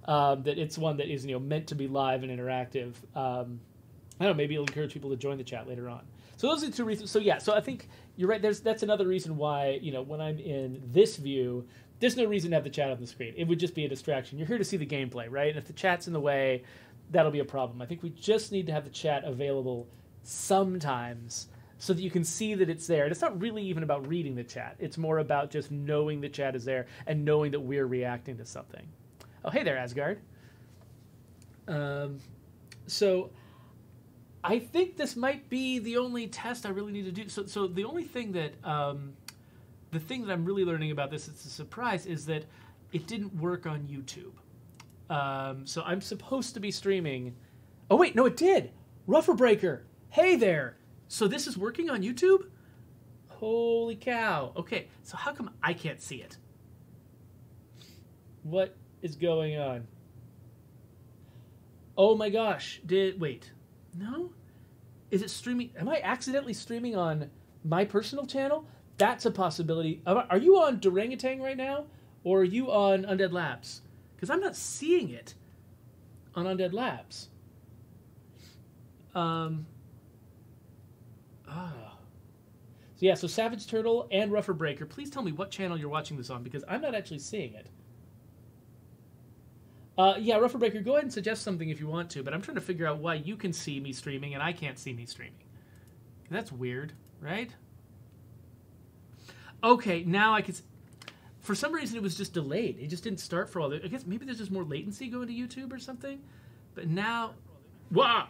that it's one that is meant to be live and interactive. I don't know, maybe it'll encourage people to join the chat later on. So those are the two reasons. So yeah, so I think you're right. That's another reason why, when I'm in this view, there's no reason to have the chat on the screen. It would just be a distraction. You're here to see the gameplay, right? And if the chat's in the way, that'll be a problem. I think we just need to have the chat available sometimes so that you can see that it's there. And it's not really even about reading the chat. It's more about just knowing the chat is there and knowing that we're reacting to something. Oh, hey there, Asgard. So I think this might be the only test I really need to do. So the only thing that the thing that I'm really learning about this, it's a surprise, is that it didn't work on YouTube. So I'm supposed to be streaming. Oh wait, no, it did. Rougher Breaker. Hey there. So this is working on YouTube? Holy cow. Okay, so how come I can't see it? What is going on? Oh my gosh. Wait. No? Is it streaming? Am I accidentally streaming on my personal channel? That's a possibility. Are you on Durangatang right now? Or are you on Undead Labs? Because I'm not seeing it on Undead Labs. So yeah, so Savage Turtle and Rougher Breaker, please tell me what channel you're watching this on, because I'm not actually seeing it. Yeah, Rougher Breaker, go ahead and suggest something if you want to, but I'm trying to figure out why you can see me streaming and I can't see me streaming. That's weird, right? Okay, now I can... For some reason, it was just delayed. It just didn't start for all the... I guess maybe there's just more latency going to YouTube or something. But now... Wow!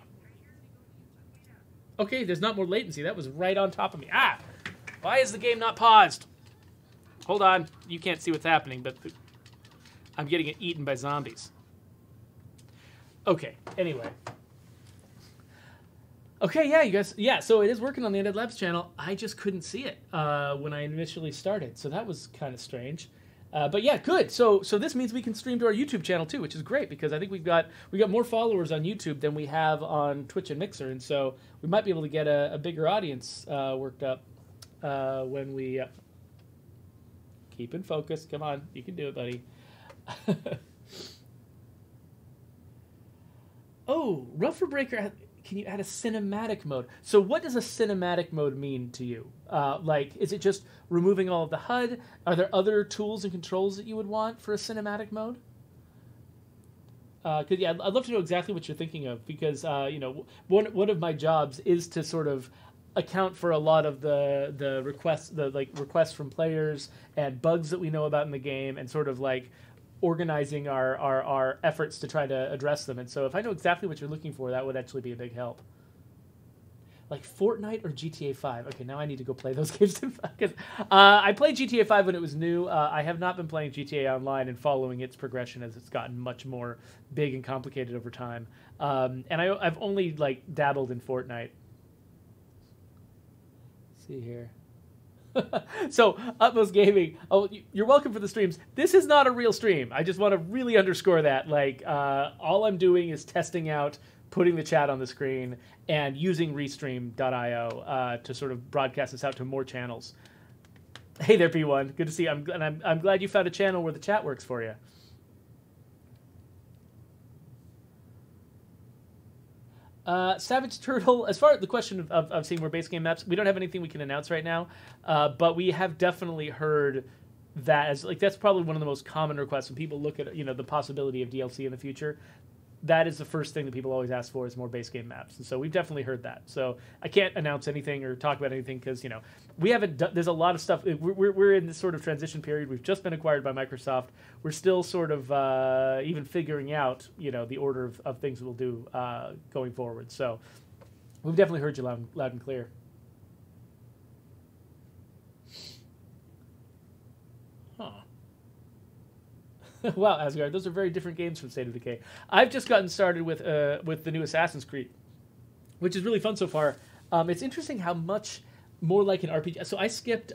Okay, there's not more latency. That was right on top of me. Ah! Why is the game not paused? Hold on. You can't see what's happening, but I'm getting eaten by zombies. Okay, anyway. Okay, yeah, you guys... Yeah, so it is working on the Undead Labs channel. I just couldn't see it when I initially started, so that was kind of strange. But yeah, good. So this means we can stream to our YouTube channel too, which is great, because I think we got more followers on YouTube than we have on Twitch and Mixer, and so we might be able to get a bigger audience worked up when we... Keep in focus. Come on, you can do it, buddy. Oh, Rougher Breaker... Can you add a cinematic mode? So what does a cinematic mode mean to you? Like, is it just removing all of the HUD? Are there other tools and controls that you would want for a cinematic mode? Because yeah, I'd love to know exactly what you're thinking of, because one of my jobs is to sort of account for a lot of the requests from players and bugs that we know about in the game, and sort of like organizing our efforts to try to address them. And so if I know exactly what you're looking for, that would actually be a big help. Like Fortnite or GTA 5? Okay, now I need to go play those games. Because I played GTA 5 when it was new. I have not been playing GTA Online and following its progression as it's gotten much more big and complicated over time. And I've only like dabbled in Fortnite. Let's see here. So, Utmost Gaming, oh, you're welcome for the streams. This is not a real stream. I just want to really underscore that. Like, all I'm doing is testing out, putting the chat on the screen, and using Restream.io to sort of broadcast this out to more channels. Hey there, P1. Good to see you. I'm glad you found a channel where the chat works for you. Savage Turtle, as far as the question of seeing more base game maps, we don't have anything we can announce right now, but we have definitely heard that as, like, that's probably one of the most common requests when people look at, the possibility of DLC in the future. That is the first thing that people always ask for, is more base game maps. And so we've definitely heard that. So I can't announce anything or talk about anything because, we haven't done, there's a lot of stuff. We're in this sort of transition period. We've just been acquired by Microsoft. We're still sort of even figuring out, the order of things we'll do going forward. So we've definitely heard you loud and clear. Huh. Wow, Asgard, those are very different games from State of Decay. I've just gotten started with the new Assassin's Creed, which is really fun so far. It's interesting how much more like an RPG. So I skipped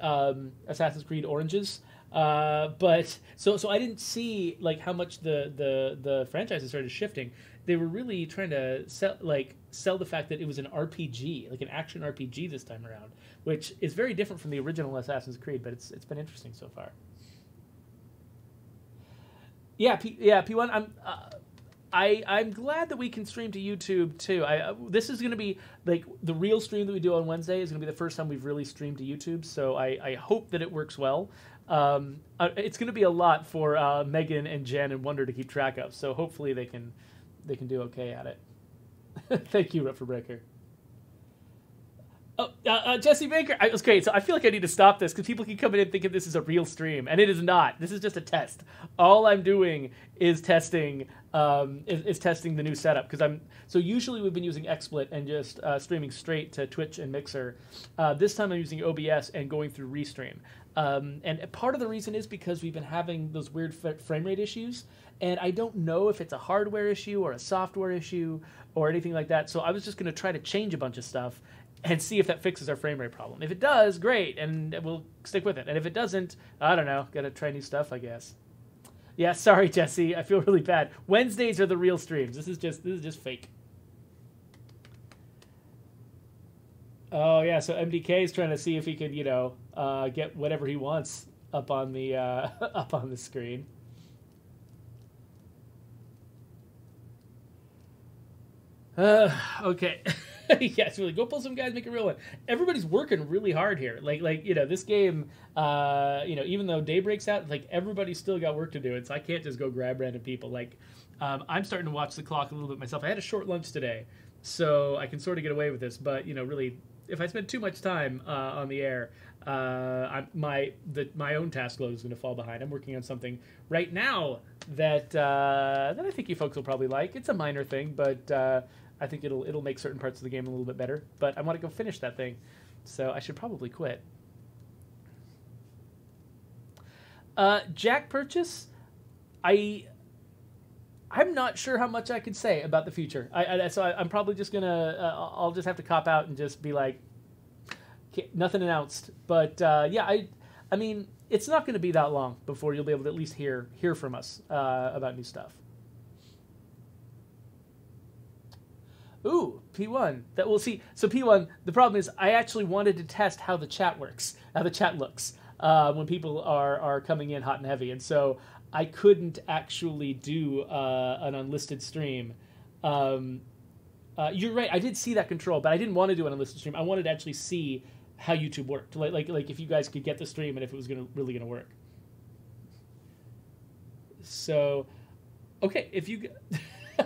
Assassin's Creed Oranges, but so I didn't see like how much the franchise has started shifting. They were really trying to sell the fact that it was an RPG, like an action RPG this time around, which is very different from the original Assassin's Creed. But it's been interesting so far. Yeah, P1. I'm glad that we can stream to YouTube too. This is going to be like the real stream that we do on Wednesday is going to be the first time we've really streamed to YouTube. So I hope that it works well. It's going to be a lot for Megan and Jen and Wonder to keep track of. So hopefully they can do okay at it. Thank you, Ruffer Breaker. Oh, Jesse Baker. Okay, so I feel like I need to stop this because people keep coming in thinking this is a real stream, and it is not. This is just a test. All I'm doing is testing testing the new setup because so usually we've been using XSplit and just streaming straight to Twitch and Mixer. This time I'm using OBS and going through Restream. And part of the reason is because we've been having those weird frame rate issues, and I don't know if it's a hardware issue or a software issue or anything like that. So I was just going to try to change a bunch of stuff and see if that fixes our frame rate problem. If it does, great, and we'll stick with it. And if it doesn't, I don't know, gotta try new stuff, I guess. Yeah, sorry, Jesse, I feel really bad. Wednesdays are the real streams. This is just fake. Oh yeah, so MDK is trying to see if he could, get whatever he wants up on the up on the screen. Okay. Yeah, it's really go pull some guys, make a real one. Everybody's working really hard here. Like this game, even though day breaks out, like everybody's still got work to do. And so I can't just go grab random people. Like I'm starting to watch the clock a little bit myself. I had a short lunch today, so I can sort of get away with this. But really, if I spend too much time on the air, my own task load is going to fall behind. I'm working on something right now that I think you folks will probably like. It's a minor thing, but I think it'll make certain parts of the game a little bit better. But I want to go finish that thing, so I should probably quit. Jack Purchase, I'm not sure how much I can say about the future. So I'm probably just gonna I'll just have to cop out and just be like, nothing announced. But yeah, I mean, it's not going to be that long before you'll be able to at least hear from us about new stuff. Ooh, P1. That we'll see. So P1, the problem is I actually wanted to test how the chat works, how the chat looks when people are coming in hot and heavy, and so I couldn't actually do an unlisted stream. You're right. I did see that control, but I didn't want to do an unlisted stream. I wanted to actually see how YouTube worked, like if you guys could get the stream and if it was really gonna work. So, okay, if you,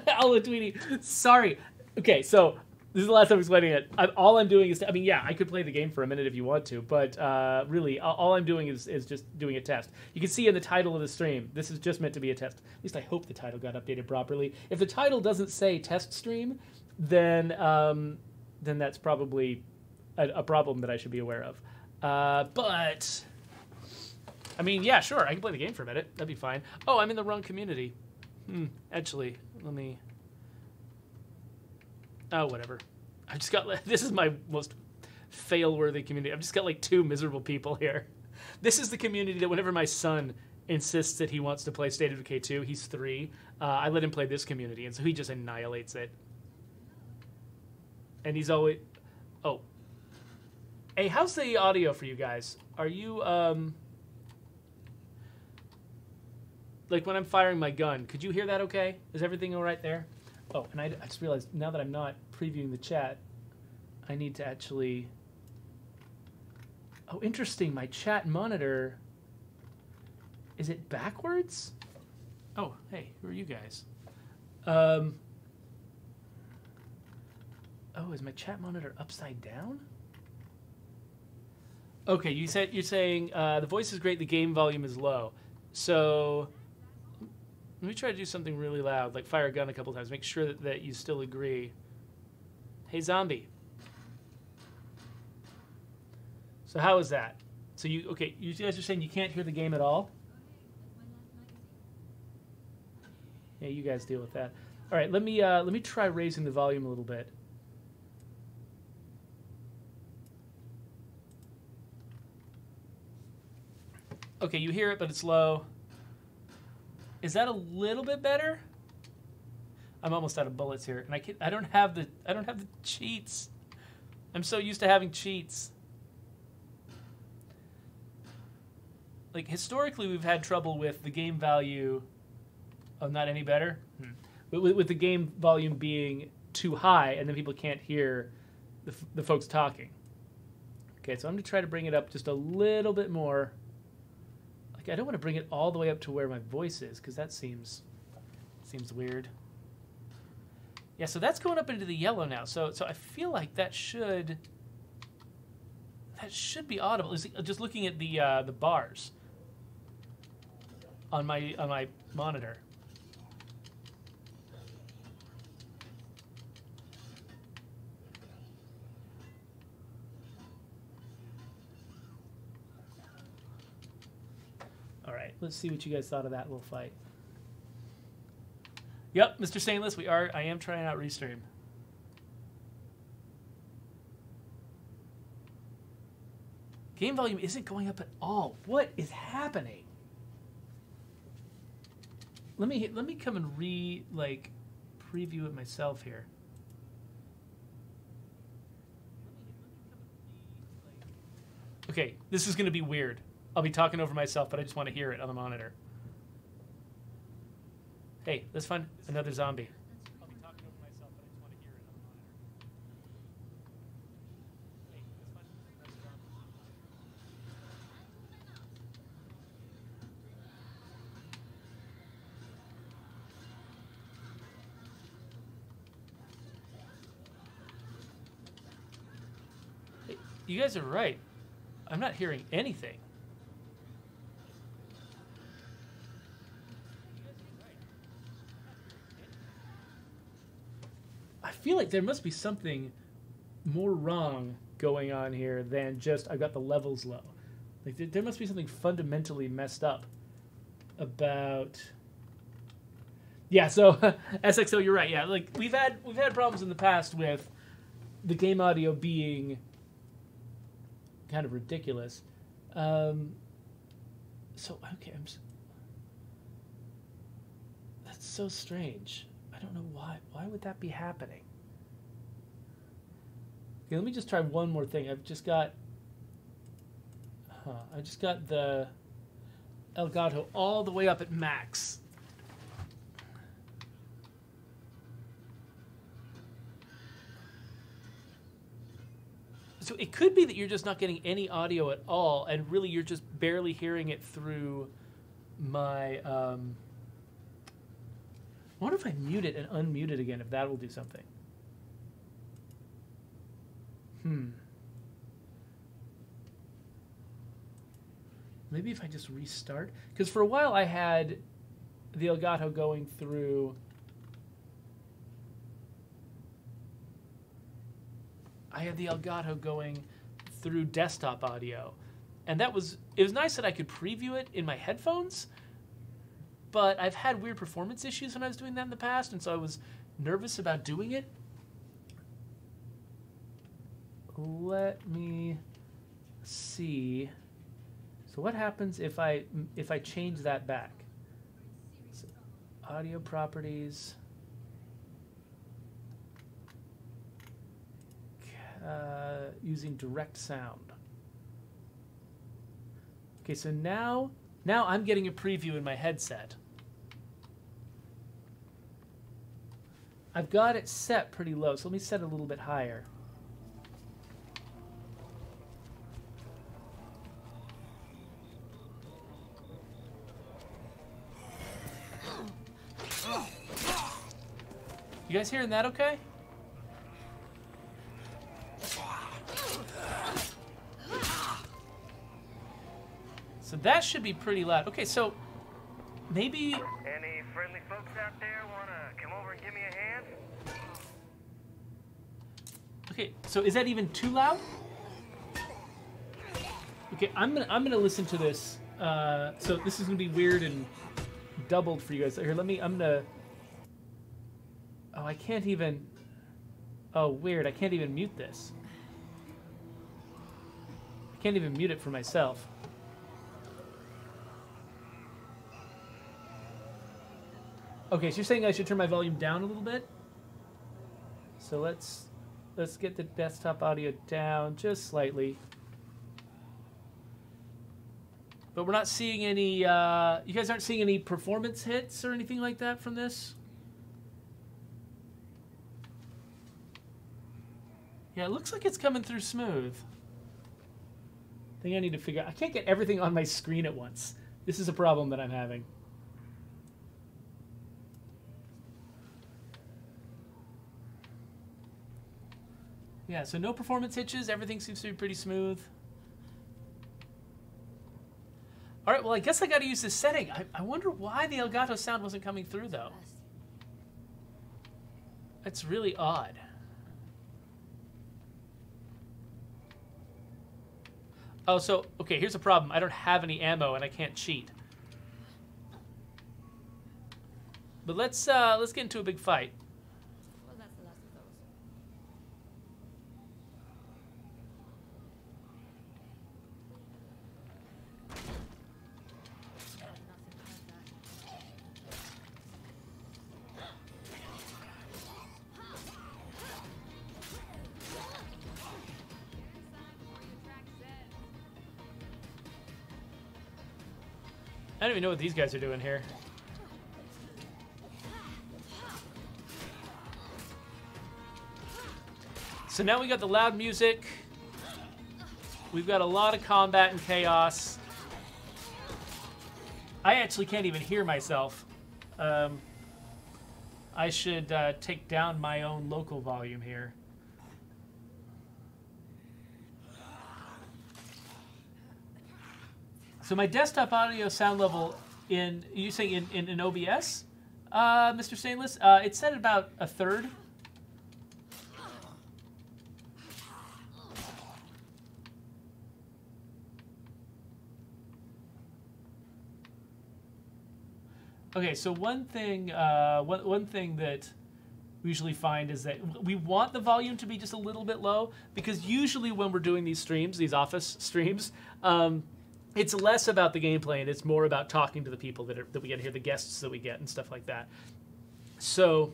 I'll Tweety. Sorry. Okay, so this is the last time I'm explaining it. All I'm doing is, yeah, I could play the game for a minute if you want to, but really, all I'm doing is just doing a test. You can see in the title of the stream, this is just meant to be a test. At least I hope the title got updated properly. If the title doesn't say test stream, then that's probably a problem that I should be aware of. But, I mean, yeah, sure, I can play the game for a minute. That'd be fine. Oh, I'm in the wrong community. Actually, let me... Oh, whatever. I just got... This is my most fail-worthy community. I've just got, like, 2 miserable people here. This is the community that whenever my son insists that he wants to play State of Decay 2, he's 3, I let him play this community, and so he just annihilates it. And he's always... Oh. Hey, how's the audio for you guys? Are you, like, when I'm firing my gun, could you hear that okay? Is everything all right there? Oh, and I just realized, now that I'm not previewing the chat, I need to actually... Oh, interesting. My chat monitor... Is it backwards? Oh, hey, who are you guys? Oh, is my chat monitor upside down? Okay, you're saying the voice is great, the game volume is low. So let me try to do something really loud, like fire a gun a couple times. Make sure that you still agree. Hey, zombie. So how is that? So you guys are saying you can't hear the game at all? Yeah, you guys deal with that. All right, let me try raising the volume a little bit. Okay, you hear it, but it's low. Is that a little bit better? I'm almost out of bullets here, and I don't have the cheats. I'm so used to having cheats. Like historically, we've had trouble with the game value Oh, not any better? With the game volume being too high, and then people can't hear the folks talking. Okay, so I'm going to try to bring it up just a little bit more. Like, I don't want to bring it all the way up to where my voice is, because that seems weird. Yeah, so that's going up into the yellow now. So I feel like that should be audible. Just looking at the bars on my monitor. All right, let's see what you guys thought of that little fight. Yep, Mr. Stainless, I am trying out Restream. Game volume isn't going up at all. What is happening? Let me come and preview it myself here. Okay, this is going to be weird. I'll be talking over myself, but I just want to hear it on the monitor. Hey, let's find another zombie. I'll be talking over myself, but I just want to hear it on the monitor. Hey, let's find another zombie. Hey, you guys are right. I'm not hearing anything. I feel like there must be something more wrong going on here than just I've got the levels low. Like there must be something fundamentally messed up about. Yeah, so SXO, you're right. Yeah, like we've had problems in the past with the game audio being kind of ridiculous. So okay, that's so strange. I don't know why. Why would that be happening? Okay, let me just try one more thing. I've just got the Elgato all the way up at max. So it could be that you're just not getting any audio at all, and really you're just barely hearing it through my... I wonder if I mute it and unmute it again, if that will do something. Maybe if I just restart. Because for a while I had the Elgato going through... desktop audio. And it was nice that I could preview it in my headphones, but I've had weird performance issues when I was doing that in the past, and so I was nervous about doing it. Let me see. So what happens if I change that back? So, audio properties. Using direct sound. Okay, so now I'm getting a preview in my headset. I've got it set pretty low, so let me set it a little bit higher. You guys hearing that okay? So that should be pretty loud. Okay, so maybe... Any friendly folks out there want to come over and give me a hand? Okay, so is that even too loud? Okay, I'm gonna listen to this. So this is gonna be weird and doubled for you guys. Here, I'm gonna... Oh, I can't even... Oh, weird, I can't even mute this. I can't even mute it for myself. Okay, so you're saying I should turn my volume down a little bit? So let's get the desktop audio down just slightly. But we're not seeing any. You guys aren't seeing any performance hits or anything like that from this. Yeah, it looks like it's coming through smooth. I think I need to figure out. I can't get everything on my screen at once. This is a problem that I'm having. Yeah, so no performance hitches. Everything seems to be pretty smooth. All right, well, I guess I got to use this setting. I wonder why the Elgato sound wasn't coming through, though. That's really odd. Oh, so, okay, here's a problem. I don't have any ammo, and I can't cheat. But let's get into a big fight. I don't even know what these guys are doing here. So now we got the loud music. We've got a lot of combat and chaos. I actually can't even hear myself. I should take down my own local volume here. So my desktop audio sound level in, you saying in OBS, Mr. Stainless? It's set at about a third. Okay, so one thing that we usually find is that we want the volume to be just a little bit low, because usually when we're doing these streams, these office streams, it's less about the gameplay and it's more about talking to the people that we get to hear, the guests that we get and stuff like that. So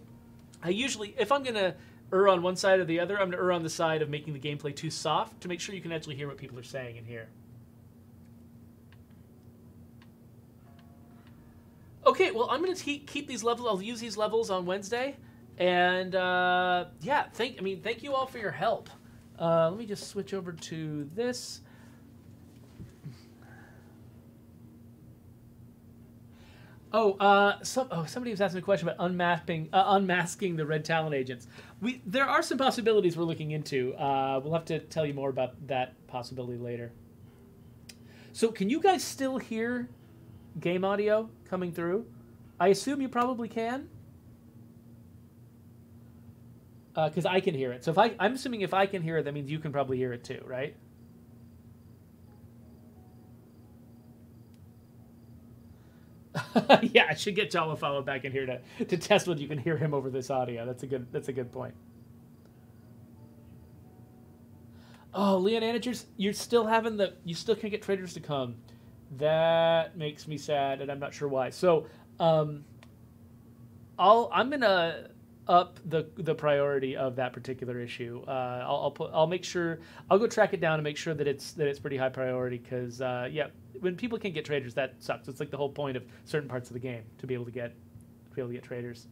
I usually, if I'm going to err on one side or the other, I'm going to err on the side of making the gameplay too soft to make sure you can actually hear what people are saying in here. Okay, well, I'm going to keep these levels. I'll use these levels on Wednesday. And, yeah, thank you all for your help. Let me just switch over to this. Somebody was asking a question about unmasking the Red Talon agents. There are some possibilities we're looking into. We'll have to tell you more about that possibility later. So can you guys still hear game audio coming through? I assume you probably can. Because I can hear it. So I'm assuming if I can hear it, that means you can probably hear it too, right? Yeah, I should get Jawafalo back in here to test whether you can hear him over this audio. That's a good point. Oh, Leon Anagers, you still can't get traders to come. That makes me sad, and I'm not sure why. So, I'm gonna up the priority of that particular issue. I'll make sure I'll go track it down and make sure that it's pretty high priority, because yeah, when people can't get traders, that sucks. It's like the whole point of certain parts of the game to be able to get traders.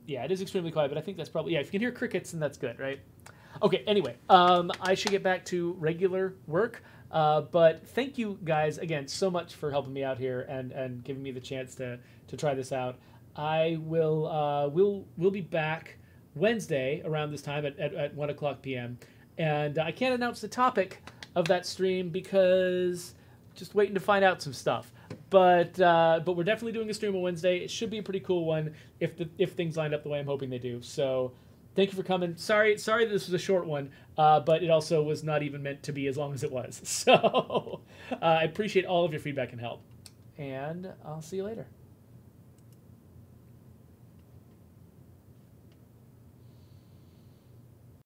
Yeah, it is extremely quiet, but I think that's probably, yeah, if you can hear crickets, then that's good, right? Okay, anyway, I should get back to regular work, but thank you guys again so much for helping me out here and giving me the chance to try this out. I will we'll be back Wednesday around this time at 1 o'clock p.m. And I can't announce the topic of that stream because just waiting to find out some stuff. But we're definitely doing a stream on Wednesday. It should be a pretty cool one if things line up the way I'm hoping they do. So thank you for coming. Sorry this was a short one, but it also was not even meant to be as long as it was. So I appreciate all of your feedback and help. And I'll see you later.